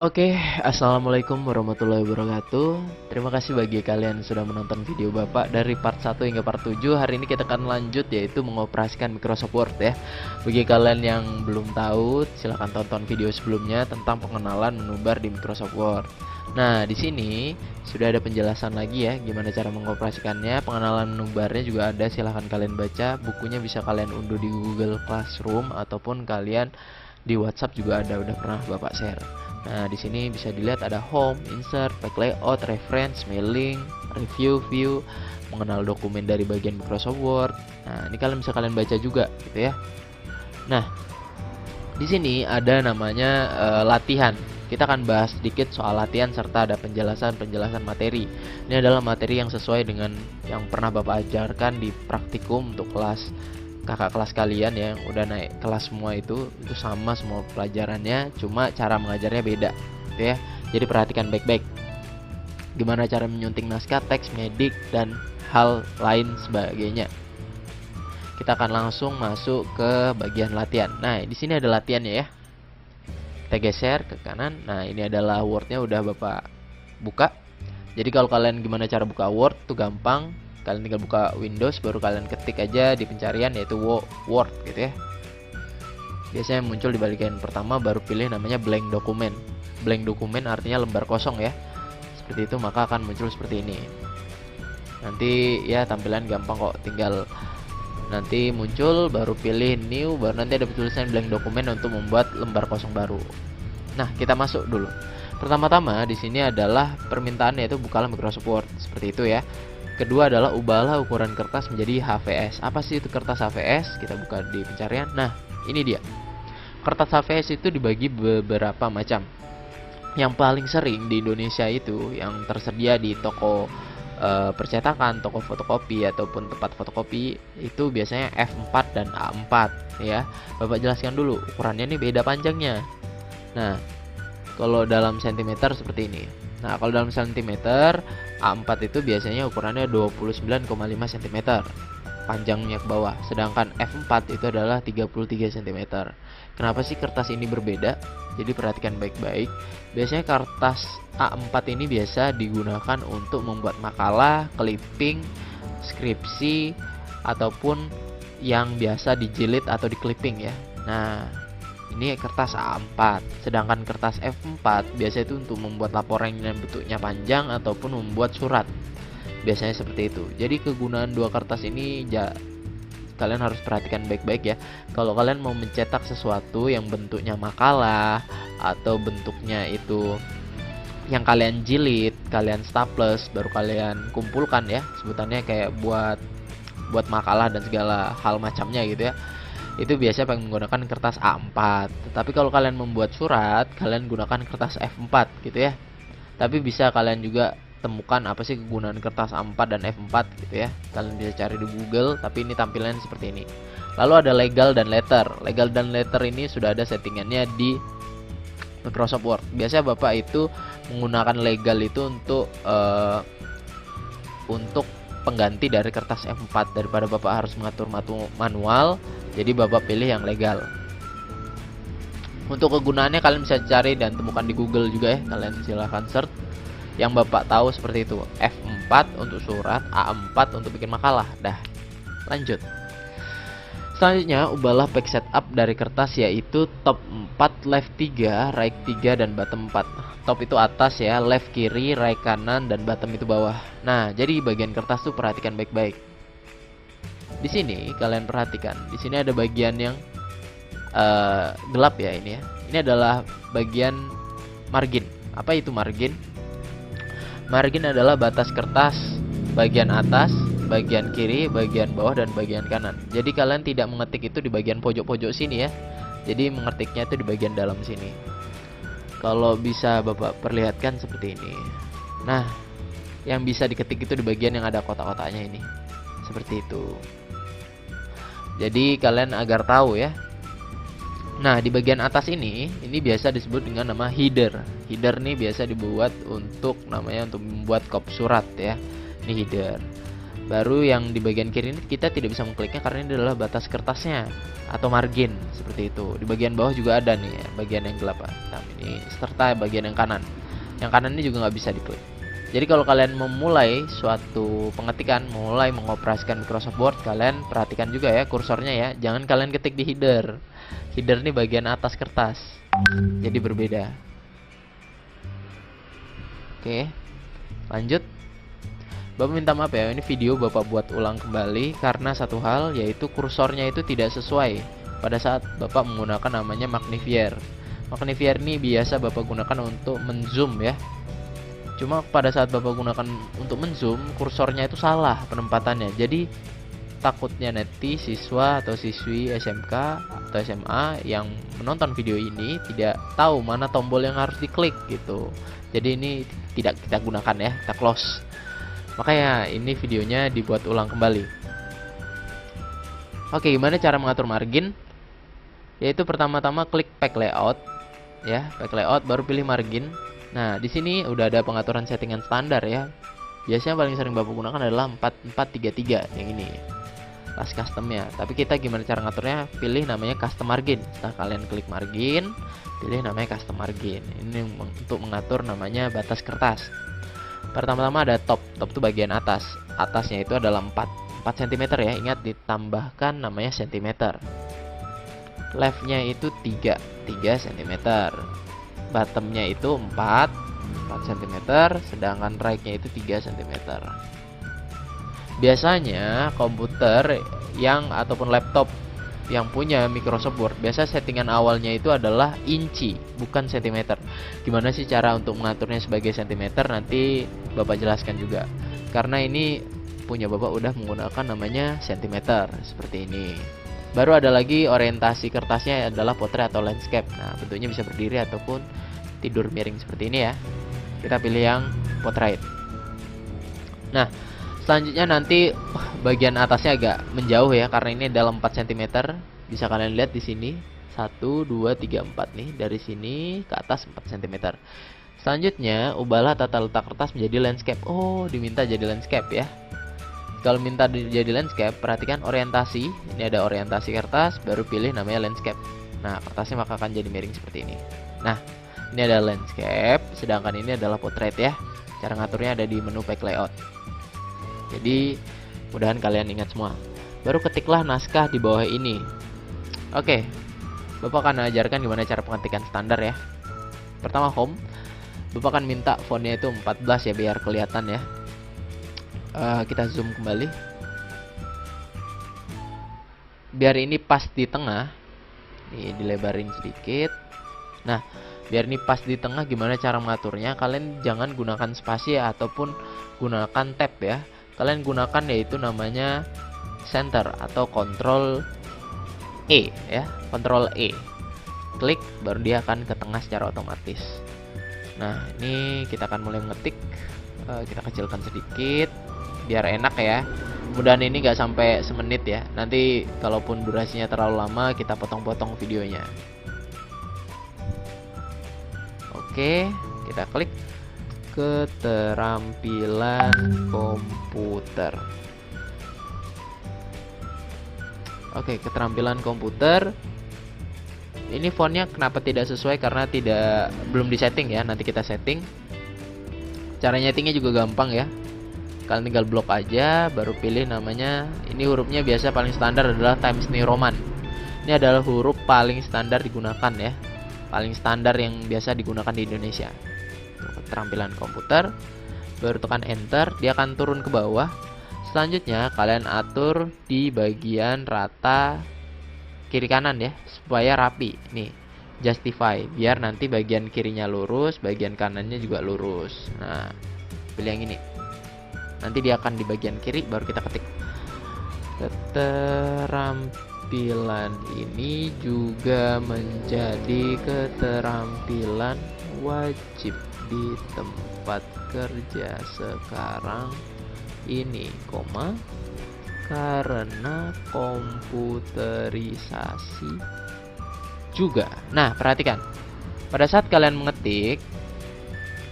Oke, assalamualaikum warahmatullahi wabarakatuh. Terima kasih bagi kalian yang sudah menonton video Bapak dari part 1 hingga part 7. Hari ini kita akan lanjut yaitu mengoperasikan Microsoft Word ya. Bagi kalian yang belum tahu, silahkan tonton video sebelumnya tentang pengenalan menu bar di Microsoft Word. Nah, di sini sudah ada penjelasan lagi ya gimana cara mengoperasikannya. Pengenalan menu barnya juga ada, silahkan kalian baca. Bukunya bisa kalian unduh di Google Classroom ataupun kalian di WhatsApp juga ada, udah pernah Bapak share. Nah, di sini bisa dilihat ada home, insert, back layout, reference, mailing, review, view, mengenal dokumen dari bagian Microsoft Word. Nah, ini kalian bisa kalian baca juga gitu ya. Nah, di sini ada namanya latihan. Kita akan bahas sedikit soal latihan serta ada penjelasan-penjelasan materi. Ini adalah materi yang sesuai dengan yang pernah Bapak ajarkan di praktikum untuk kakak kelas kalian yang udah naik kelas semua. Itu sama semua pelajarannya, cuma cara mengajarnya beda gitu ya. Jadi perhatikan baik-baik gimana cara menyunting naskah, teks, medik, dan hal lain sebagainya. Kita akan langsung masuk ke bagian latihan. Nah, di sini ada latihannya ya. Kita geser ke kanan. Nah, ini adalah Word-nya udah Bapak buka. Jadi kalau kalian gimana cara buka Word tuh gampang. Kalian tinggal buka Windows, baru kalian ketik aja di pencarian yaitu Word gitu ya. Biasanya muncul di bagian pertama, baru pilih namanya blank dokumen. Blank dokumen artinya lembar kosong ya. Seperti itu, maka akan muncul seperti ini. Nanti ya tampilan gampang kok, tinggal nanti muncul baru pilih new, baru nanti ada tulisan blank dokumen untuk membuat lembar kosong baru. Nah, kita masuk dulu. Pertama-tama di sini adalah permintaan yaitu bukalah Microsoft Word, seperti itu ya. Kedua adalah ubahlah ukuran kertas menjadi HVS. Apa sih itu kertas HVS? Kita buka di pencarian. Nah, ini dia. Kertas HVS itu dibagi beberapa macam. Yang paling sering di Indonesia itu yang tersedia di toko percetakan, toko fotokopi ataupun tempat fotokopi itu biasanya F4 dan A4 ya. Bapak jelaskan dulu ukurannya ini beda panjangnya. Nah, kalau dalam sentimeter seperti ini. Nah, kalau dalam sentimeter A4 itu biasanya ukurannya 29,5 cm panjangnya ke bawah, sedangkan F4 itu adalah 33 cm. Kenapa sih kertas ini berbeda? Jadi perhatikan baik-baik. Biasanya kertas A4 ini biasa digunakan untuk membuat makalah, clipping, skripsi, ataupun yang biasa dijilid atau di clipping ya. Nah, ini kertas A4, sedangkan kertas F4 biasa itu untuk membuat laporan yang bentuknya panjang ataupun membuat surat. Biasanya seperti itu. Jadi kegunaan dua kertas ini kalian harus perhatikan baik-baik ya. Kalau kalian mau mencetak sesuatu yang bentuknya makalah atau bentuknya itu yang kalian jilid, kalian staples, baru kalian kumpulkan ya, sebutannya kayak buat makalah dan segala hal macamnya gitu ya. Itu biasanya pengen menggunakan kertas A4. Tetapi kalau kalian membuat surat, kalian gunakan kertas F4 gitu ya. Tapi bisa kalian juga temukan apa sih kegunaan kertas A4 dan F4 gitu ya. Kalian bisa cari di Google, tapi ini tampilannya seperti ini. Lalu ada legal dan letter. Legal dan letter ini sudah ada settingannya di Microsoft Word. Biasanya Bapak itu menggunakan legal itu untuk pengganti dari kertas F4 daripada Bapak harus mengatur manual. Jadi Bapak pilih yang legal. Untuk kegunaannya kalian bisa cari dan temukan di Google juga ya. Kalian silahkan search yang Bapak tahu seperti itu. F4 untuk surat, A4 untuk bikin makalah. Dah, lanjut. Selanjutnya ubahlah page setup dari kertas yaitu top 4, left 3, right 3, dan bottom 4. Top itu atas ya, left kiri, right kanan, dan bottom itu bawah. Nah, jadi bagian kertas tuh perhatikan baik-baik. Di sini kalian perhatikan, di sini ada bagian yang gelap ya ini ya. Ini adalah bagian margin. Apa itu margin? Margin adalah batas kertas bagian atas, bagian kiri, bagian bawah, dan bagian kanan. Jadi kalian tidak mengetik itu di bagian pojok-pojok sini ya. Jadi mengetiknya itu di bagian dalam sini. Kalau bisa Bapak perlihatkan seperti ini. Nah, yang bisa diketik itu di bagian yang ada kotak-kotaknya ini. Seperti itu. Jadi kalian agar tahu ya. Nah, di bagian atas ini biasa disebut dengan nama header. Header nih biasa dibuat untuk namanya untuk membuat kop surat ya. Ini header. Baru yang di bagian kiri ini kita tidak bisa mengkliknya karena ini adalah batas kertasnya atau margin seperti itu. Di bagian bawah juga ada nih ya, bagian yang gelap hitam ini serta bagian yang kanan. Yang kanan ini juga nggak bisa diklik. Jadi kalau kalian memulai suatu pengetikan, mulai mengoperasikan Microsoft Word, kalian perhatikan juga ya kursornya ya. Jangan kalian ketik di header. Header ini bagian atas kertas. Jadi berbeda. Oke. Lanjut. Bapak minta maaf ya, ini video Bapak buat ulang kembali karena satu hal, yaitu kursornya itu tidak sesuai pada saat Bapak menggunakan namanya magnifier. Magnifier ini biasa Bapak gunakan untuk menzoom ya. Cuma pada saat Bapak gunakan untuk menzoom, kursornya itu salah penempatannya. Jadi takutnya nanti siswa atau siswi SMK atau SMA yang menonton video ini tidak tahu mana tombol yang harus diklik gitu. Jadi ini tidak kita gunakan ya, kita close. Makanya ini videonya dibuat ulang kembali. Oke, gimana cara mengatur margin? Yaitu pertama-tama klik pack layout ya, pack layout baru pilih margin. Nah, di sini udah ada pengaturan settingan standar ya. Biasanya paling sering Bapak gunakan adalah 4433 yang ini. Pas customnya. Tapi kita gimana cara ngaturnya? Pilih namanya custom margin. Setelah kalian klik margin, pilih namanya custom margin. Ini untuk mengatur namanya batas kertas. Pertama-tama ada top itu bagian atas. Atasnya itu adalah 4 cm ya. Ingat ditambahkan namanya cm. Leftnya itu 3 cm. Bottomnya itu 4 cm. Sedangkan rightnya itu 3 cm. Biasanya komputer yang ataupun laptop yang punya Microsoft Word, biasa settingan awalnya itu adalah inci, bukan cm. Gimana sih cara untuk mengaturnya sebagai cm? Nanti Bapak jelaskan juga. Karena ini punya Bapak udah menggunakan namanya cm seperti ini. Baru ada lagi orientasi kertasnya adalah potret atau landscape. Nah, bentuknya bisa berdiri ataupun tidur miring seperti ini ya. Kita pilih yang portrait. Nah, selanjutnya nanti bagian atasnya agak menjauh ya karena ini dalam 4 cm. Bisa kalian lihat di sini 1 2 3 4 nih, dari sini ke atas 4 cm. Selanjutnya ubahlah tata letak kertas menjadi landscape. Oh, diminta jadi landscape ya. Kalau minta jadi landscape, perhatikan orientasi. Ini ada orientasi kertas, baru pilih namanya landscape. Nah, kertasnya maka akan jadi miring seperti ini. Nah, ini ada landscape, sedangkan ini adalah portrait ya. Cara ngaturnya ada di menu pack layout. Jadi mudahan kalian ingat semua. Baru ketiklah naskah di bawah ini. Oke, Bapak akan ajarkan gimana cara pengetikan standar ya. Pertama home, Bapak akan minta fontnya itu 14 ya biar kelihatan ya. Kita zoom kembali. Biar ini pas di tengah. Nih, dilebarin sedikit. Nah, biar ini pas di tengah, gimana cara mengaturnya? Kalian jangan gunakan spasi ataupun gunakan tab ya. Kalian gunakan yaitu namanya center atau control E ya, control E. Klik baru dia akan ke tengah secara otomatis. Nah, ini kita akan mulai mengetik. Kita kecilkan sedikit biar enak ya. Mudahan ini nggak sampai semenit ya. Nanti kalaupun durasinya terlalu lama, kita potong-potong videonya. Oke, kita klik keterampilan komputer. Oke, keterampilan komputer. Ini fontnya kenapa tidak sesuai? Karena belum disetting ya. Nanti kita setting. Cara nyetingnya juga gampang ya. Kalian tinggal blok aja, baru pilih namanya. Ini hurufnya biasa paling standar adalah Times New Roman. Ini adalah huruf paling standar digunakan ya. Paling standar yang biasa digunakan di Indonesia. Keterampilan komputer, baru tekan enter, dia akan turun ke bawah. Selanjutnya kalian atur di bagian rata kiri kanan ya, supaya rapi. Nih, justify, biar nanti bagian kirinya lurus, bagian kanannya juga lurus. Nah, pilih yang ini. Nanti dia akan di bagian kiri, baru kita ketik. Keterampilan ini juga menjadi keterampilan wajib di tempat kerja sekarang ini, karena komputerisasi juga. Nah, perhatikan. Pada saat kalian mengetik,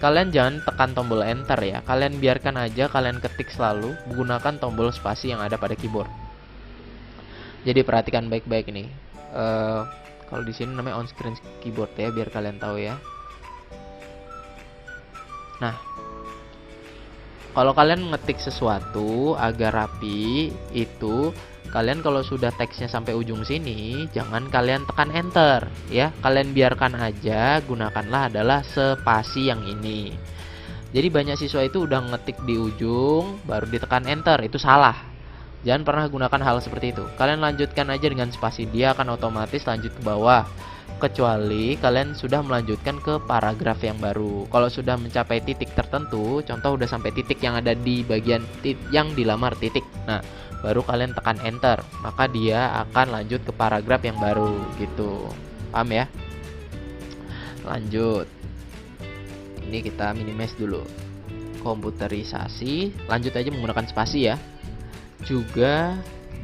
kalian jangan tekan tombol enter ya. Kalian biarkan aja, kalian ketik selalu menggunakan tombol spasi yang ada pada keyboard. Jadi perhatikan baik-baik nih. Kalau di sini namanya on screen keyboard ya, biar kalian tahu ya. Nah, kalau kalian mengetik sesuatu agar rapi, itu kalian kalau sudah teksnya sampai ujung sini, jangan kalian tekan enter ya. Kalian biarkan aja, gunakanlah adalah spasi yang ini. Jadi banyak siswa itu udah ngetik di ujung baru ditekan enter, itu salah. Jangan pernah gunakan hal seperti itu. Kalian lanjutkan aja dengan spasi, dia akan otomatis lanjut ke bawah. Kecuali kalian sudah melanjutkan ke paragraf yang baru. Kalau sudah mencapai titik tertentu, contoh udah sampai titik yang ada di bagian yang dilamar titik, nah baru kalian tekan enter, maka dia akan lanjut ke paragraf yang baru gitu. Paham ya? Lanjut. Ini kita minimize dulu. Komputerisasi, lanjut aja menggunakan spasi ya. Juga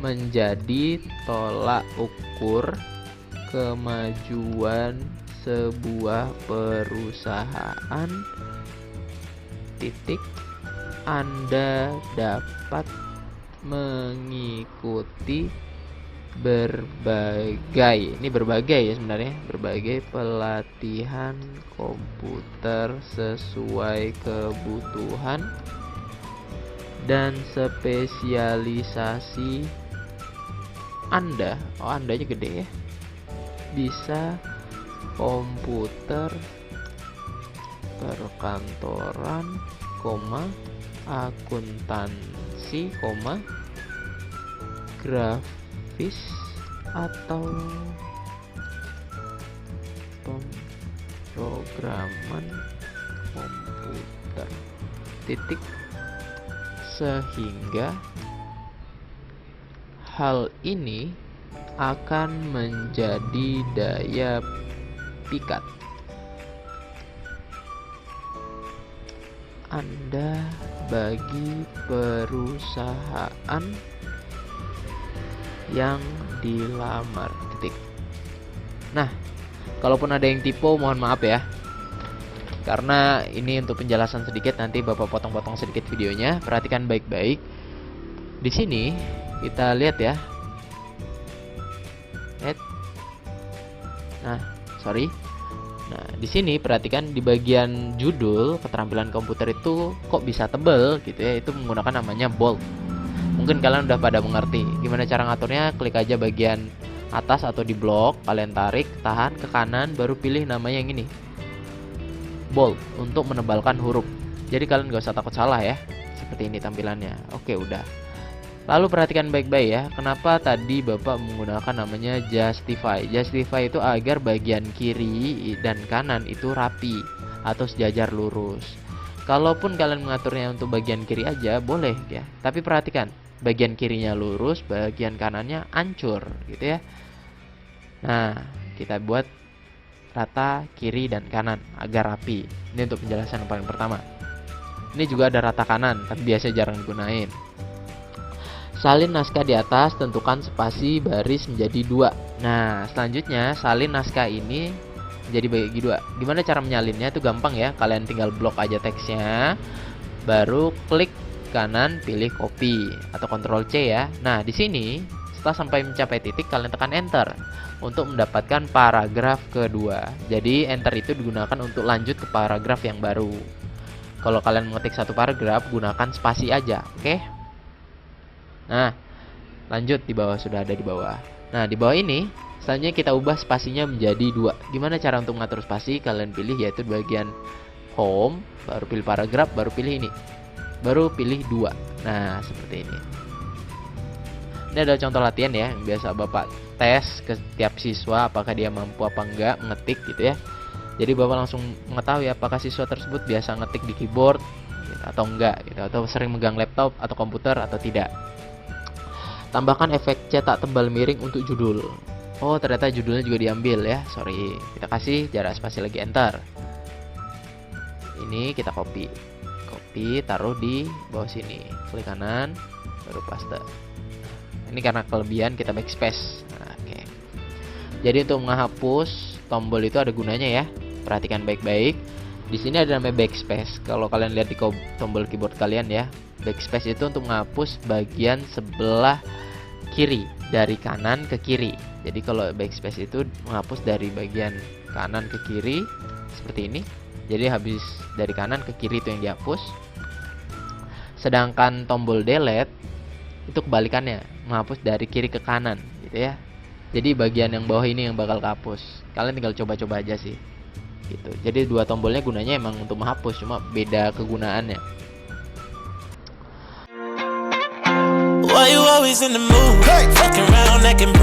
menjadi tolak ukur kemajuan sebuah perusahaan. Titik. Anda dapat mengikuti berbagai, ini berbagai ya sebenarnya, berbagai pelatihan komputer sesuai kebutuhan dan spesialisasi Anda. Oh, Andanya gede ya. Bisa komputer perkantoran, akuntansi, grafis atau pemrograman komputer. Titik. Sehingga hal ini akan menjadi daya pikat Anda bagi perusahaan yang dilamar. Titik. Nah, kalaupun ada yang typo mohon maaf ya, karena ini untuk penjelasan sedikit, nanti Bapak potong-potong sedikit videonya. Perhatikan baik-baik. Di sini kita lihat ya. Nah, di sini perhatikan di bagian judul keterampilan komputer itu kok bisa tebel gitu ya. Itu menggunakan namanya bold. Mungkin kalian udah pada mengerti. Gimana cara ngaturnya? Klik aja bagian atas atau di blok, kalian tarik, tahan ke kanan, baru pilih namanya yang ini, bold, untuk menebalkan huruf. Jadi kalian gak usah takut salah ya. Seperti ini tampilannya. Oke, udah. Lalu perhatikan baik-baik ya, kenapa tadi Bapak menggunakan namanya justify. Justify itu agar bagian kiri dan kanan itu rapi atau sejajar lurus. Kalaupun kalian mengaturnya untuk bagian kiri aja boleh ya, tapi perhatikan bagian kirinya lurus, bagian kanannya hancur gitu ya. Nah, kita buat rata kiri dan kanan agar rapi. Ini untuk penjelasan yang paling pertama. Ini juga ada rata kanan, tapi biasa jarang digunain. Salin naskah di atas, tentukan spasi baris menjadi 2. Nah, selanjutnya salin naskah ini menjadi bagi 2. Gimana cara menyalinnya? Itu gampang ya. Kalian tinggal blok aja teksnya, baru klik kanan, pilih copy atau Ctrl C ya. Nah, di sini setelah sampai mencapai titik, kalian tekan enter untuk mendapatkan paragraf kedua. Jadi enter itu digunakan untuk lanjut ke paragraf yang baru. Kalau kalian mengetik satu paragraf, gunakan spasi aja, oke? Nah, lanjut di bawah, sudah ada di bawah. Nah, di bawah ini selanjutnya kita ubah spasinya menjadi 2. Gimana cara untuk mengatur spasi? Kalian pilih yaitu di bagian home, baru pilih paragraf, baru pilih ini, baru pilih 2. Nah, seperti ini. Ini adalah contoh latihan ya, yang biasa Bapak tes ke setiap siswa apakah dia mampu apa enggak ngetik gitu ya. Jadi Bapak langsung mengetahui apakah siswa tersebut biasa ngetik di keyboard gitu, atau enggak gitu, atau sering megang laptop atau komputer atau tidak. Tambahkan efek cetak tebal miring untuk judul. Oh, ternyata judulnya juga diambil ya. Sorry. Kita kasih jarak spasi lagi, enter. Ini kita copy, taruh di bawah sini. Klik kanan, baru paste. Ini karena kelebihan kita backspace. Nah, oke. Jadi untuk menghapus tombol itu ada gunanya ya. Perhatikan baik-baik. Di sini ada namanya backspace. Kalau kalian lihat di tombol keyboard kalian ya, backspace itu untuk menghapus bagian sebelah kiri dari kanan ke kiri. Jadi kalau backspace itu menghapus dari bagian kanan ke kiri seperti ini. Jadi habis dari kanan ke kiri itu yang dihapus. Sedangkan tombol delete itu kebalikannya, menghapus dari kiri ke kanan gitu ya. Jadi bagian yang bawah ini yang bakal kehapus. Kalian tinggal coba-coba aja sih gitu. Jadi dua tombolnya gunanya emang untuk menghapus, cuma beda kegunaannya. Why you always in the mood? Fucking around acting